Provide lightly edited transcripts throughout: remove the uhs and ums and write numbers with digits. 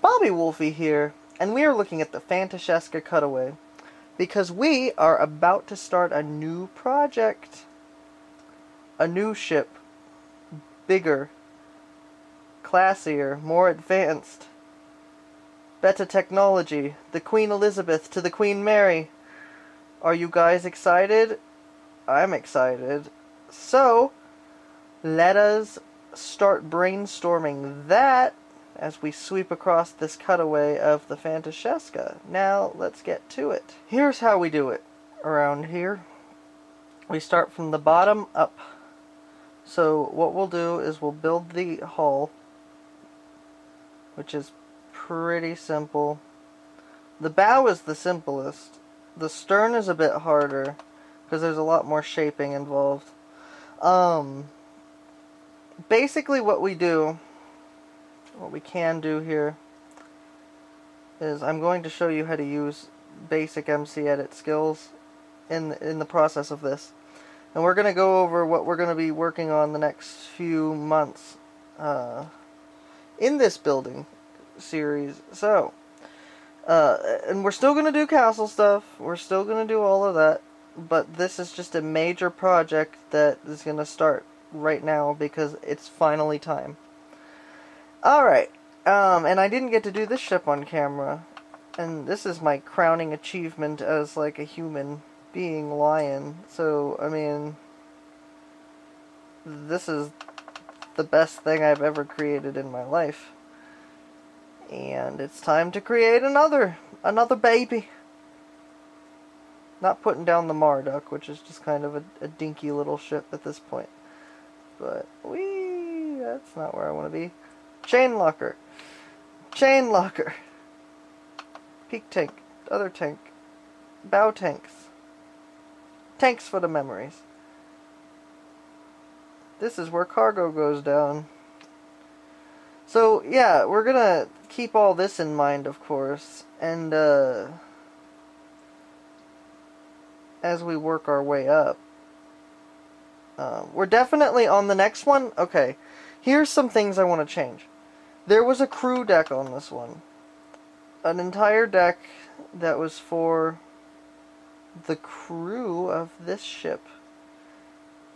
BobbyWolfey here, and we are looking at the Fantasciasca Cutaway, because we are about to start a new project. A new ship. Bigger. Classier. More advanced. Better technology. The Queen Elizabeth to the Queen Mary. Are you guys excited? I'm excited. So, let us start brainstorming that as we sweep across this cutaway of the Fantasciasca. Now, let's get to it. Here's how we do it around here. We start from the bottom up. So, what we'll do is we'll build the hull, which is pretty simple. The bow is the simplest. The stern is a bit harder, because there's a lot more shaping involved. Basically what we can do here is I'm going to show you how to use basic MC Edit skills in the process of this. And we're going to go over what we're going to be working on the next few months in this building series. So, and we're still going to do castle stuff. We're still going to do all of that. But this is just a major project that is going to start right now because it's finally time. Alright, and I didn't get to do this ship on camera. And this is my crowning achievement as, like, a human being lion. So, I mean, this is the best thing I've ever created in my life. And it's time to create another baby. Not putting down the Marduk, which is just kind of a dinky little ship at this point. But, whee, that's not where I want to be. Chain locker. Chain locker. Peak tank. Other tank. Bow tanks. Tanks for the memories. This is where cargo goes down. So, yeah, we're gonna keep all this in mind, of course. And, as we work our way up. We're definitely on the next one. Okay, here's some things I want to change. There was a crew deck on this one. An entire deck that was for the crew of this ship.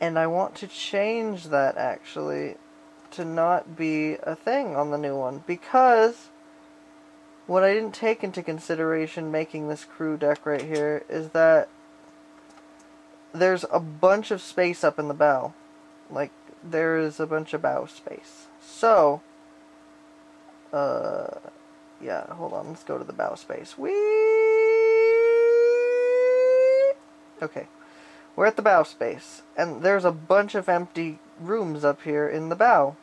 And I want to change that, actually, to not be a thing on the new one. Because what I didn't take into consideration making this crew deck right here is that there's a bunch of space up in the bow. Like, there is a bunch of bow space. So, yeah, hold on, let's go to the bow space. Whee! Okay, we're at the bow space, and there's a bunch of empty rooms up here in the bow,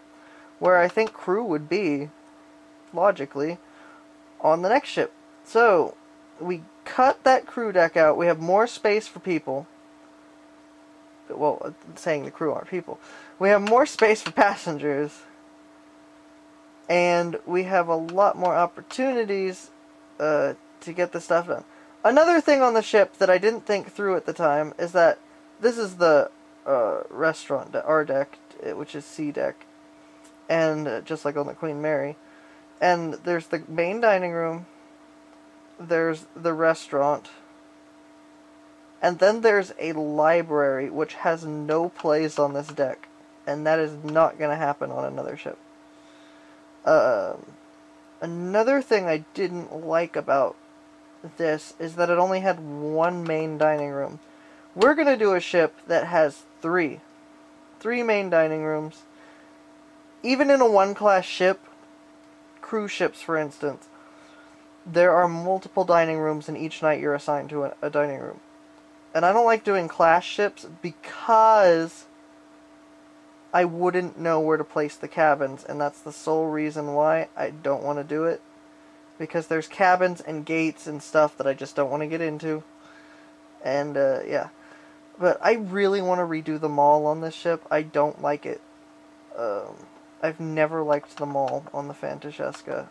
where I think crew would be, logically, on the next ship. So, we cut that crew deck out, we have more space for people. Well, saying the crew aren't people. We have more space for passengers. And we have a lot more opportunities to get the stuff done. Another thing on the ship that I didn't think through at the time is that this is the restaurant, our deck, which is C deck. And just like on the Queen Mary. And there's the main dining room. There's the restaurant. And then there's a library, which has no place on this deck. And that is not going to happen on another ship. Another thing I didn't like about this is that it only had one main dining room. We're going to do a ship that has three main dining rooms. Even in a one-class ship, cruise ships for instance, there are multiple dining rooms and each night you're assigned to a dining room. And I don't like doing class ships because I wouldn't know where to place the cabins, and that's the sole reason why I don't want to do it. Because there's cabins and gates and stuff that I just don't want to get into. And, yeah. But I really want to redo the mall on this ship. I don't like it. I've never liked the mall on the Fantasciasca.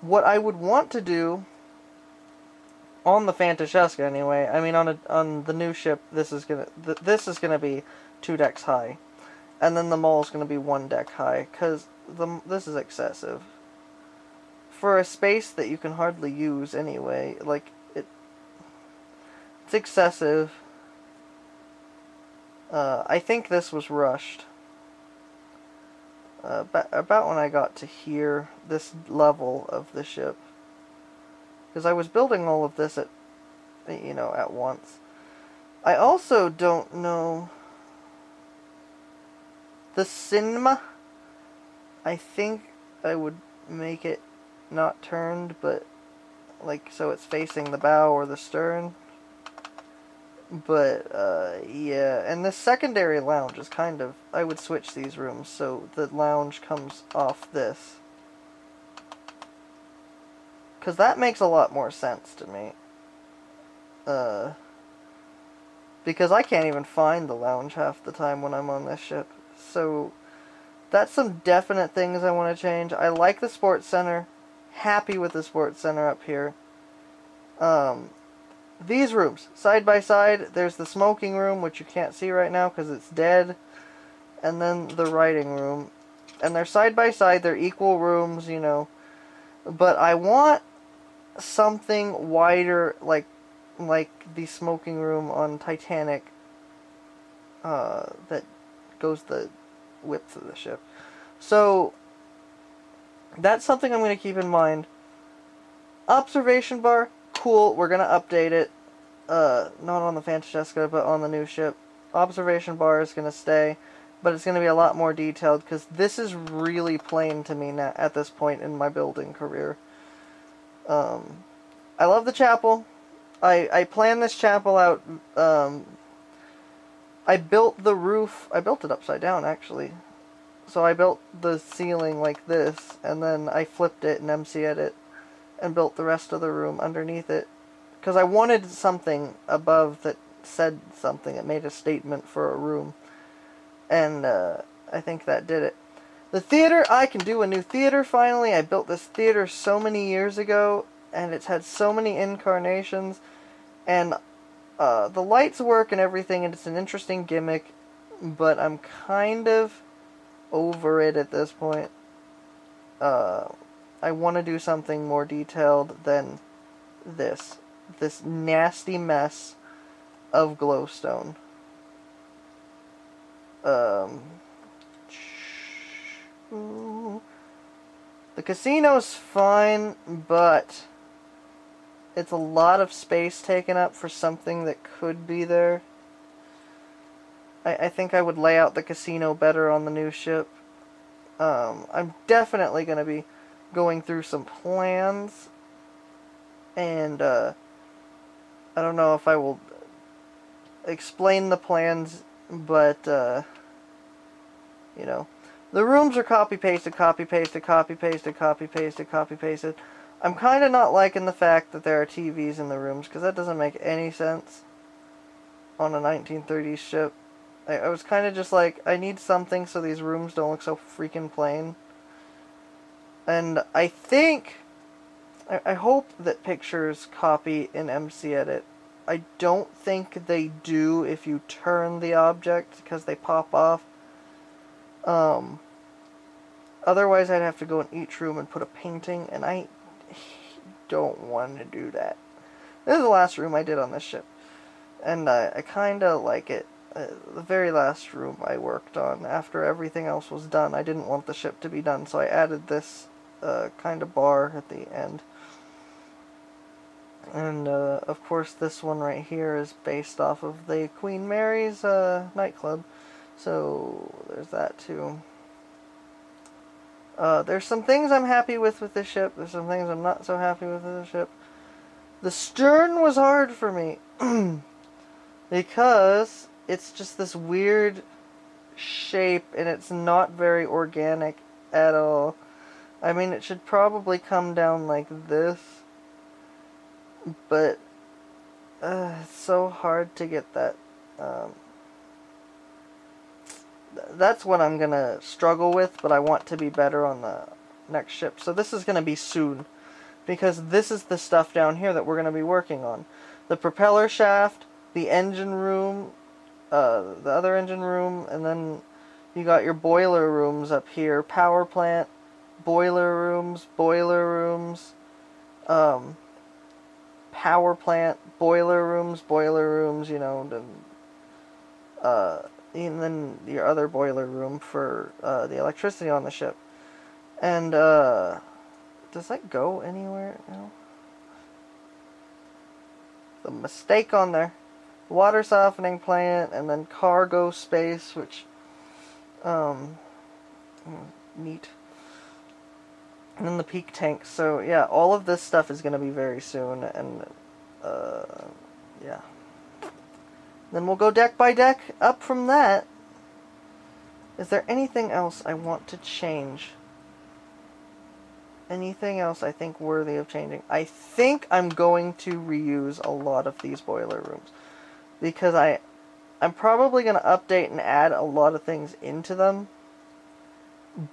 What I would want to do on the Fantasciasca anyway, I mean on the new ship, this is gonna be 2 decks high, And then the mall is going to be 1 deck high, because this is excessive. For a space that you can hardly use anyway, like, it's excessive. I think this was rushed. About when I got to here, this level of the ship. Because I was building all of this at once. I also don't know... The cinema, I think I would make it not turned, but like so it's facing the bow or the stern. But yeah, and the secondary lounge is kind of, I would switch these rooms so the lounge comes off this. Because that makes a lot more sense to me. Because I can't even find the lounge half the time when I'm on this ship. So, that's some definite things I want to change. I like the sports center. Happy with the sports center up here. These rooms, side by side, there's the smoking room, which you can't see right now because it's dead. And then the writing room. And they're side by side, they're equal rooms, you know. But I want something wider, like the smoking room on Titanic, that goes the width of the ship. So, that's something I'm going to keep in mind. Observation bar, cool, we're going to update it. Not on the Fantastica, but on the new ship. Observation bar is going to stay, but it's going to be a lot more detailed, because this is really plain to me now, at this point in my building career. I love the chapel. I planned this chapel out. I built the roof. I built it upside down, actually. So I built the ceiling like this, and then I flipped it and MC'd it, and built the rest of the room underneath it. Because I wanted something above that said something, that made a statement for a room. And I think that did it. The theater, I can do a new theater finally. I built this theater so many years ago, and it's had so many incarnations. And the lights work and everything, and it's an interesting gimmick, but I'm kind of over it at this point. I want to do something more detailed than this nasty mess of glowstone. The casino's fine, but it's a lot of space taken up for something that could be there. I think I would lay out the casino better on the new ship. I'm definitely going to be going through some plans, and I don't know if I will explain the plans, but you know, the rooms are copy-pasted, copy-pasted, copy-pasted, copy-pasted, copy-pasted. I'm kind of not liking the fact that there are TVs in the rooms, because that doesn't make any sense on a 1930s ship. I was kind of just like, I need something so these rooms don't look so freaking plain. And I think, I hope that pictures copy in MC Edit. I don't think they do if you turn the object, because they pop off. Otherwise I'd have to go in each room and put a painting, and I don't want to do that. This is the last room I did on this ship, and I kind of like it. The very last room I worked on, after everything else was done, I didn't want the ship to be done, so I added this kind of bar at the end. And of course this one right here is based off of the Queen Mary's nightclub, so there's that too. There's some things I'm happy with this ship. There's some things I'm not so happy with this ship. The stern was hard for me. Because it's just this weird shape, and it's not very organic at all. I mean, it should probably come down like this. But it's so hard to get that. That's what I'm going to struggle with, but I want to be better on the next ship. So this is going to be soon, because this is the stuff down here that we're going to be working on. The propeller shaft, the engine room, the other engine room, and then, You got your boiler rooms up here, power plant, boiler rooms, power plant, boiler rooms, you know, and then your other boiler room for the electricity on the ship. And does that go anywhere? No. The mistake on there. Water softening plant, and then cargo space, which neat. And then the peak tanks. So yeah, all of this stuff is going to be very soon, and yeah. Then we'll go deck by deck up from that. Is there anything else I want to change? Anything else I think worthy of changing? I think I'm going to reuse a lot of these boiler rooms, because I'm probably going to update and add a lot of things into them,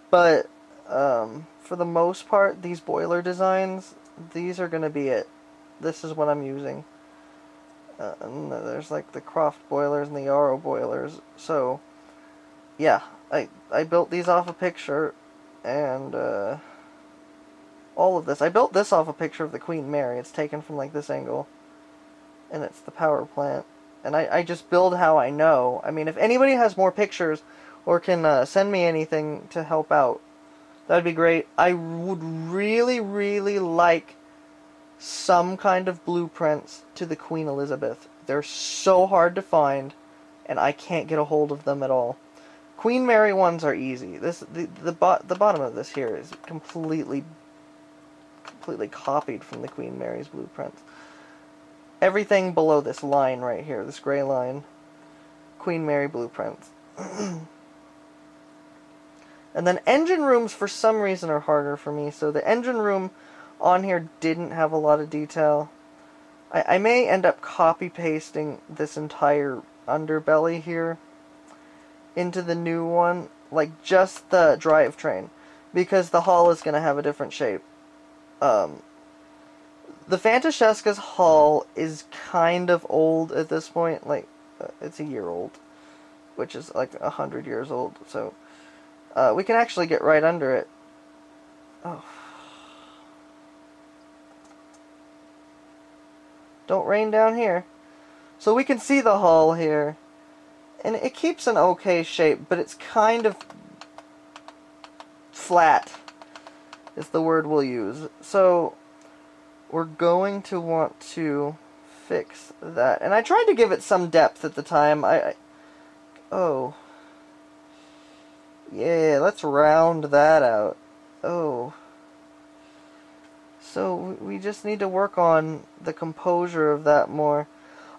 but for the most part, these boiler designs, these are going to be it. This is what I'm using. And there's like the Croft boilers and the Yarrow boilers. So, yeah, I built these off a picture, and all of this. I built this off a picture of the Queen Mary. It's taken from like this angle, and it's the power plant. And I just build how I know. I mean, if anybody has more pictures or can send me anything to help out, that'd be great. I would really, really like some kind of blueprints to the Queen Elizabeth. They're so hard to find, and I can't get a hold of them at all. Queen Mary ones are easy. The bottom of this here is completely copied from the Queen Mary's blueprints. Everything below this line right here, this gray line, Queen Mary blueprints. And then engine rooms, for some reason, are harder for me. So the engine room on here didn't have a lot of detail. I may end up copy-pasting this entire underbelly here into the new one, like just the drivetrain, because the hull is going to have a different shape. The Fantasheska's hull is kind of old at this point. Like, it's a year old, which is like 100 years old. So we can actually get right under it. Oh. Don't rain down here. So we can see the hull here. And it keeps an okay shape, but it's kind of flat, is the word we'll use. So we're going to want to fix that. And I tried to give it some depth at the time. Oh. Yeah, let's round that out. Oh. So we just need to work on the composure of that more.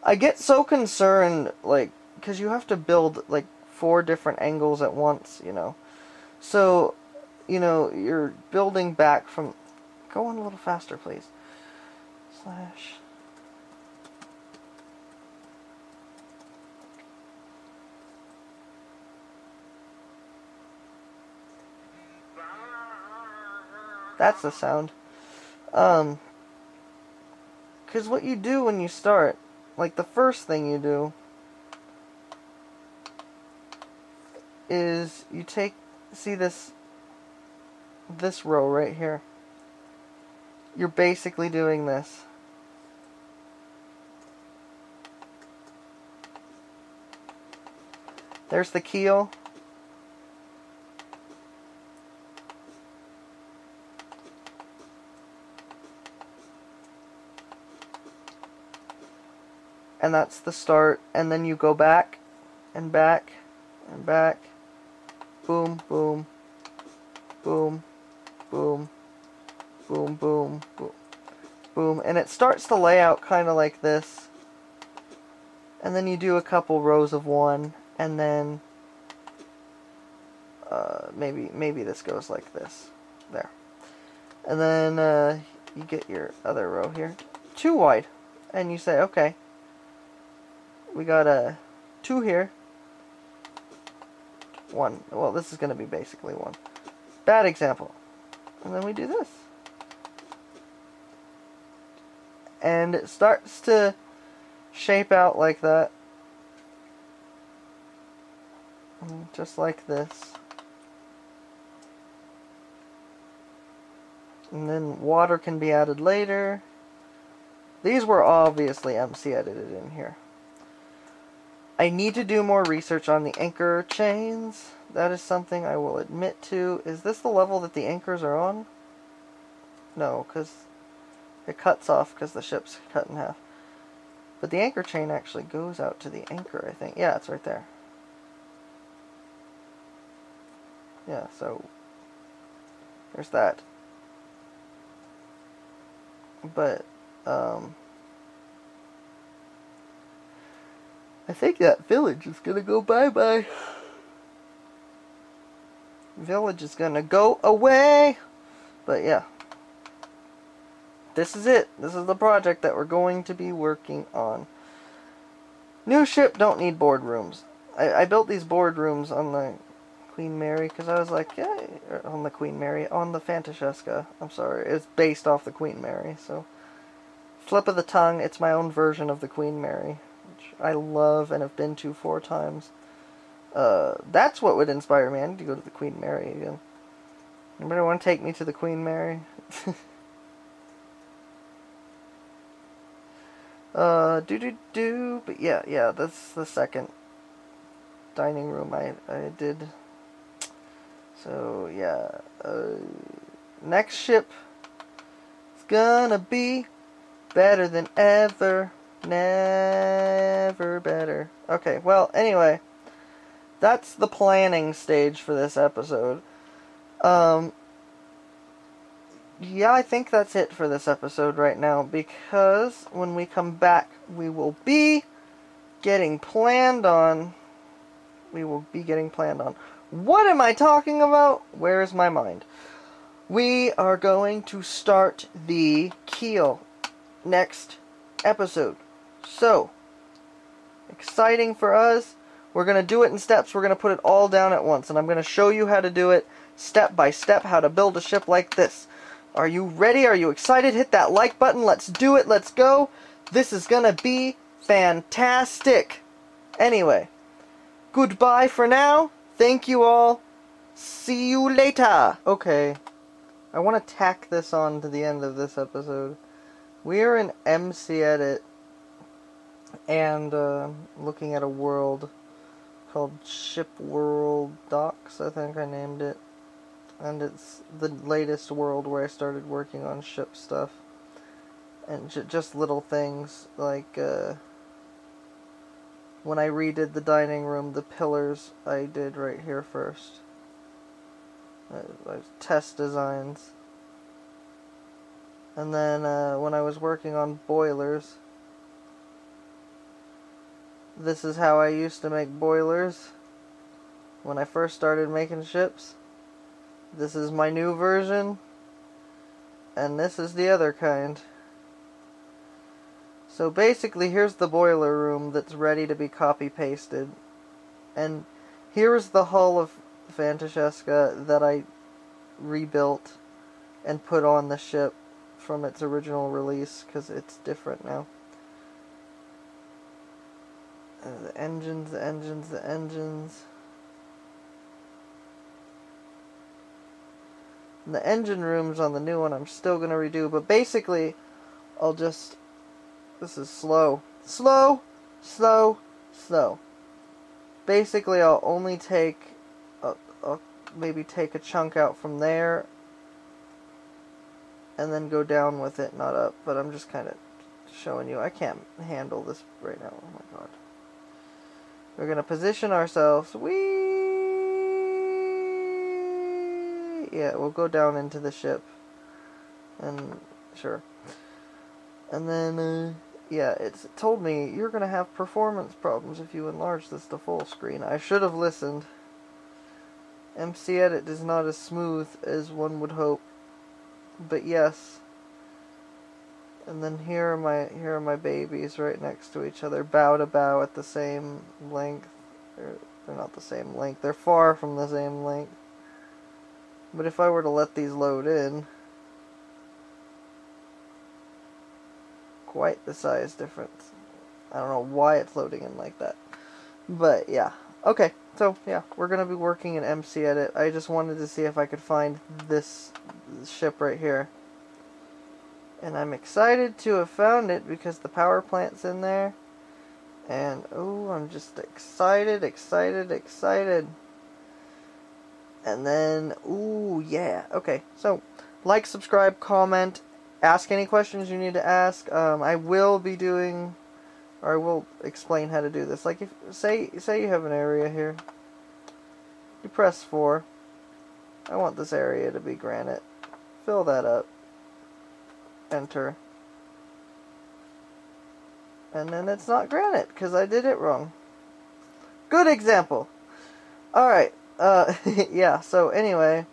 I get so concerned, like, because you have to build, like, 4 different angles at once, you know. So, you know, you're building back from... Go on a little faster, please. Slash... That's the sound. Because what you do when you start, like the first thing you do, is you take, see this row right here. You're basically doing this. There's the keel. And that's the start, and then you go back, and back, and back, boom, boom, boom, boom, boom, boom, boom, boom, and it starts the layout kind of like this, and then you do a couple rows of one, and then maybe this goes like this, there, and then you get your other row here, 2 wide, and you say, okay, we got a 2 here. 1. Well, this is going to be basically 1. Bad example. And then we do this. And it starts to shape out like that. Just like this. And then water can be added later. These were obviously MC edited in here. I need to do more research on the anchor chains. That is something I will admit to. Is this the level that the anchors are on? No, because it cuts off because the ship's cut in half. But the anchor chain actually goes out to the anchor, I think. Yeah, it's right there. Yeah, so there's that. But, I think that village is gonna go bye-bye. Village is gonna go away! But yeah. This is it. This is the project that we're going to be working on. New ship don't need boardrooms. I built these boardrooms on the Queen Mary because I was like, yeah, on the Queen Mary, on the Fantasheska. I'm sorry, it's based off the Queen Mary, so slip of the tongue, it's my own version of the Queen Mary, which I love and have been to 4 times. That's what would inspire me. I need to go to the Queen Mary again. Anybody want to take me to the Queen Mary? But yeah, that's the second dining room I did. So, yeah, next ship is gonna be better than ever, never better. Okay, well, anyway, that's the planning stage for this episode. Yeah, I think that's it for this episode right now, because when we come back, we will be getting planned on. What am I talking about? Where is my mind? We are going to start the keel next episode. So, exciting for us. We're going to do it in steps. We're going to put it all down at once, and I'm going to show you how to do it step by step, how to build a ship like this. Are you ready? Are you excited? Hit that like button. Let's do it. Let's go. This is going to be fantastic. Anyway, goodbye for now. Thank you all. See you later. Okay, I want to tack this on to the end of this episode. We are in MC Edit and looking at a world called Ship World Docks, I think I named it. And it's the latest world where I started working on ship stuff. And just little things, like, when I redid the dining room, the pillars I did right here first. Test designs. And then, when I was working on boilers, this is how I used to make boilers when I first started making ships. This is my new version, and this is the other kind. So basically, here's the boiler room that's ready to be copy-pasted. And here's the hull of Fantasheska that I rebuilt and put on the ship from its original release, because it's different now. The engines. And the engine rooms on the new one I'm still going to redo, but basically, I'll just... This is slow. Slow! Basically, I'll only take... I'll maybe take a chunk out from there, and then go down with it, not up, but I'm just kind of showing you. I can't handle this right now. Oh my god. We're going to position ourselves. Yeah, we'll go down into the ship. And, sure. And then, yeah, it told me, you're going to have performance problems if you enlarge this to full screen. I should have listened. MC Edit is not as smooth as one would hope. But yes. And then here are my babies right next to each other, bow to bow at the same length. They're not the same length. They're far from the same length. But if I were to let these load in, quite the size difference. I don't know why it's loading in like that. But yeah. Okay, so yeah, we're gonna be working in MC Edit. I just wanted to see if I could find this ship right here. And I'm excited to have found it because the power plant's in there. And, oh, I'm just excited. And then, ooh, yeah. Okay, so, like, subscribe, comment, ask any questions you need to ask. I will be doing, or I will explain how to do this. Like, if say you have an area here. You press 4. I want this area to be granite. Fill that up. Enter. And then it's not granite, because I did it wrong. Good example! Alright, yeah, so anyway,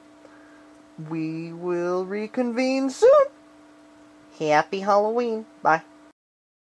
we will reconvene soon. Happy Halloween. Bye.